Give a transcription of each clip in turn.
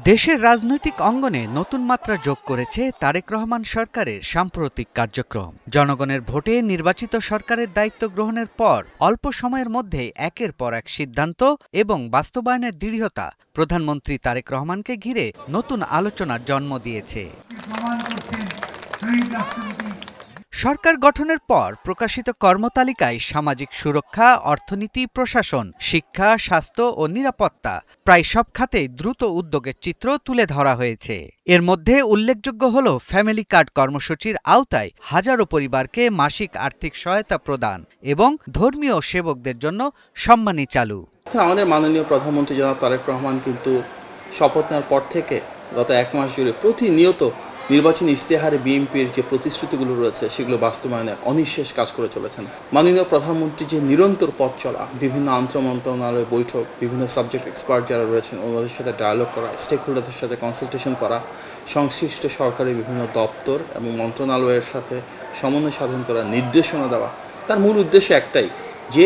দেশের রাজনৈতিক অঙ্গনে নতুন মাত্রা যোগ করেছে তারেক রহমান সরকারের সাম্প্রতিক কার্যক্রম। জনগণের ভোটে নির্বাচিত সরকারের দায়িত্ব গ্রহণের পর অল্প সময়ের মধ্যে একের পর এক সিদ্ধান্ত এবং বাস্তবায়নের দৃঢ়তা প্রধানমন্ত্রী তারেক রহমানকে ঘিরে নতুন আলোচনার জন্ম দিয়েছে। সরকার গঠনের পর প্রকাশিত কর্মতালিকায় সামাজিক সুরক্ষা, অর্থনীতি, প্রশাসন, শিক্ষা, স্বাস্থ্য ও নিরাপত্তা প্রায় সব খাতেই দ্রুত উদ্যোগের চিত্র তুলে ধরা হয়েছে। এর মধ্যে উল্লেখযোগ্য হল ফ্যামিলি কার্ড কর্মসূচির আওতায় হাজারো পরিবারকে মাসিক আর্থিক সহায়তা প্রদান এবং ধর্মীয় সেবকদের জন্য সম্মানী চালু। আমাদের মাননীয় প্রধানমন্ত্রী জনাব তারেক রহমান কিন্তু শপথ নেওয়ার পর থেকে গত এক মাস জুড়ে প্রতিনিয়ত নির্বাচনী ইশতেহারে বিএনপির যে প্রতিশ্রুতিগুলো রয়েছে সেগুলো বাস্তবায়নে অনিঃশেষ কাজ করে চলেছেন। মাননীয় প্রধানমন্ত্রী যে নিরন্তর পথ চলা, বিভিন্ন আন্তঃমন্ত্রণালয় বৈঠক, বিভিন্ন সাবজেক্ট এক্সপার্ট যারা রয়েছেন ওনাদের সাথে ডায়ালগ করা, স্টেক হোল্ডারদের সাথে কনসালটেশন করা, সংশ্লিষ্ট সরকারি বিভিন্ন দপ্তর এবং মন্ত্রণালয়ের সাথে সমন্বয় সাধন করা, নির্দেশনা দেওয়া, তার মূল উদ্দেশ্য একটাই যে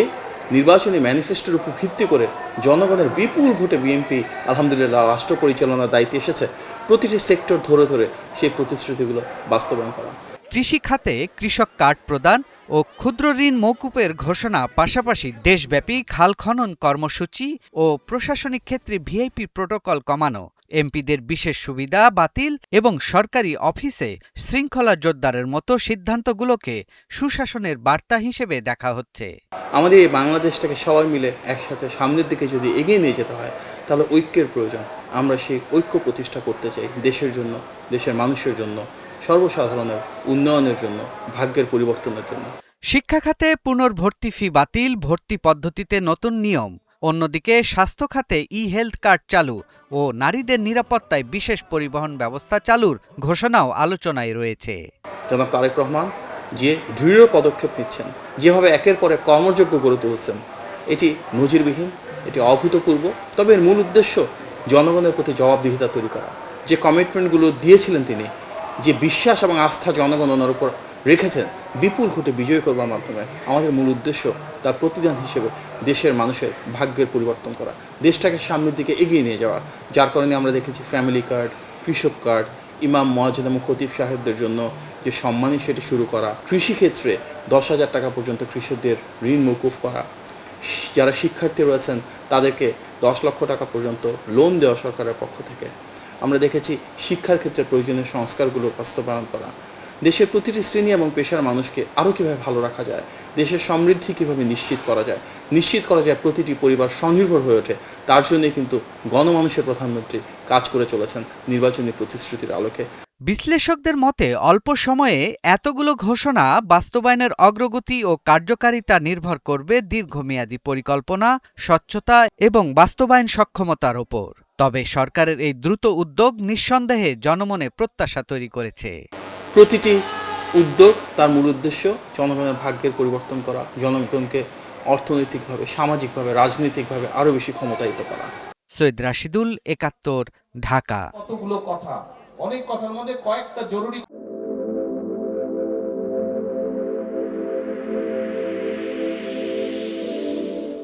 নির্বাচনী ম্যানিফেস্টোর উপর ভিত্তি করে জনগণের বিপুল ভোটে বিএনপি আলহামদুলিল্লাহ রাষ্ট্র পরিচালনার দায়িত্বে এসেছে। প্রতিটি সেক্টর ধরে ধরে সেই প্রতিশ্রুতিগুলো বাস্তবায়ন করা। কৃষি খাতে কৃষক কার্ড প্রদান ও ক্ষুদ্র ঋণ মওকুফের ঘোষণা, পাশাপাশি দেশব্যাপী খাল খনন কর্মসূচি ও প্রশাসনিক ক্ষেত্রে ভিআইপি প্রোটোকল কমানো, এমপিদের বিশেষ সুবিধা বাতিল এবং সরকারি অফিসে শৃঙ্খলা জোরদারের মতো সিদ্ধান্তগুলোকে সুশাসনের বার্তা হিসেবে দেখা হচ্ছে। আমাদের এই বাংলাদেশটাকে সবাই মিলে একসাথে সামনের দিকে যদি এগিয়ে নিয়ে যেতে হয় তাহলে ঐক্যের প্রয়োজন। আমরা সেই ঐক্য প্রতিষ্ঠা করতে চাই দেশের জন্য, দেশের মানুষের জন্য, সর্বসাধারণের উন্নয়নের জন্য, ভাগ্যের পরিবর্তনের জন্য। শিক্ষা খাতে পুনর্ভর্তি ফি বাতিল, ভর্তি পদ্ধতিতে নতুন নিয়ম। অন্যদিকে স্বাস্থ্য খাতে হেলথ কার্ড চালু ও নারীদের নিরাপত্তায় বিশেষ পরিবহন ব্যবস্থা চালুর ঘোষণাও আলোচনায় রয়েছে। জনাব তারেক রহমান যে দৃঢ় পদক্ষেপ নিচ্ছেন, যেভাবে একের পর এক কর্মযোগ্য গড়ে তুলছেন, এটি নজিরবিহীন, এটি অভূতপূর্ব। তবে এর মূল উদ্দেশ্য জনগণের প্রতি জবাবদিহিতা তৈরি করা। যে কমিটমেন্টগুলো দিয়েছিলেন তিনি, যে বিশ্বাস এবং আস্থা জনগণ ওনার উপর রেখেছেন বিপুল ভোটে বিজয় করবার মাধ্যমে, আমাদের মূল উদ্দেশ্য তার প্রতিদান হিসেবে দেশের মানুষের ভাগ্যের পরিবর্তন করা, দেশটাকে সামনের দিকে এগিয়ে নিয়ে যাওয়া। যার কারণে আমরা দেখেছি ফ্যামিলি কার্ড, কৃষক কার্ড, ইমাম, মুয়াজ্জিন এবং খতিব সাহেবদের জন্য যে সম্মানী সেটি শুরু করা, কৃষিক্ষেত্রে 10,000 টাকা পর্যন্ত কৃষকদের ঋণ মওকুফ করা, যারা শিক্ষার্থী রয়েছেন তাদেরকে 10 লক্ষ টাকা পর্যন্ত লোন দেওয়া সরকারের পক্ষ থেকে। আমরা দেখেছি শিক্ষার ক্ষেত্রে প্রয়োজনীয় সংস্কারগুলো বাস্তবায়ন করা, দেশের প্রতিটি শ্রেণী এবং পেশার মানুষকে আরও কীভাবে ভালো রাখা যায়, দেশের সমৃদ্ধি কীভাবে নিশ্চিত করা যায় প্রতিটি পরিবার স্বনির্ভর হয়ে ওঠে, তার জন্যই কিন্তু গণমানুষের প্রধানমন্ত্রী কাজ করে চলেছেন নির্বাচনী প্রতিশ্রুতির আলোকে। বিশ্লেষকদের মতে অল্প সময়ে এতগুলো ঘোষণা বাস্তবায়নের অগ্রগতি ও কার্যকারিতা নির্ভর করবে দীর্ঘমেয়াদী পরিকল্পনা, স্বচ্ছতা এবং বাস্তবায়ন সক্ষমতার ওপর। তবে সরকারের এই দ্রুত উদ্যোগ নিঃসন্দেহে জনমনে প্রত্যাশা তৈরি করেছে। প্রতিটি উদ্যোগ তার মূল উদ্দেশ্য জনগণের ভাগ্যের পরিবর্তন করা, জনগণকে অর্থনৈতিকভাবে, সামাজিকভাবে, রাজনৈতিকভাবে আরও বেশি ক্ষমতায়িত করা। সৈয়দ রাশিদুল, ৭১, ঢাকা। কতগুলো কথা, অনেক কথার মধ্যে কয়েকটা জরুরি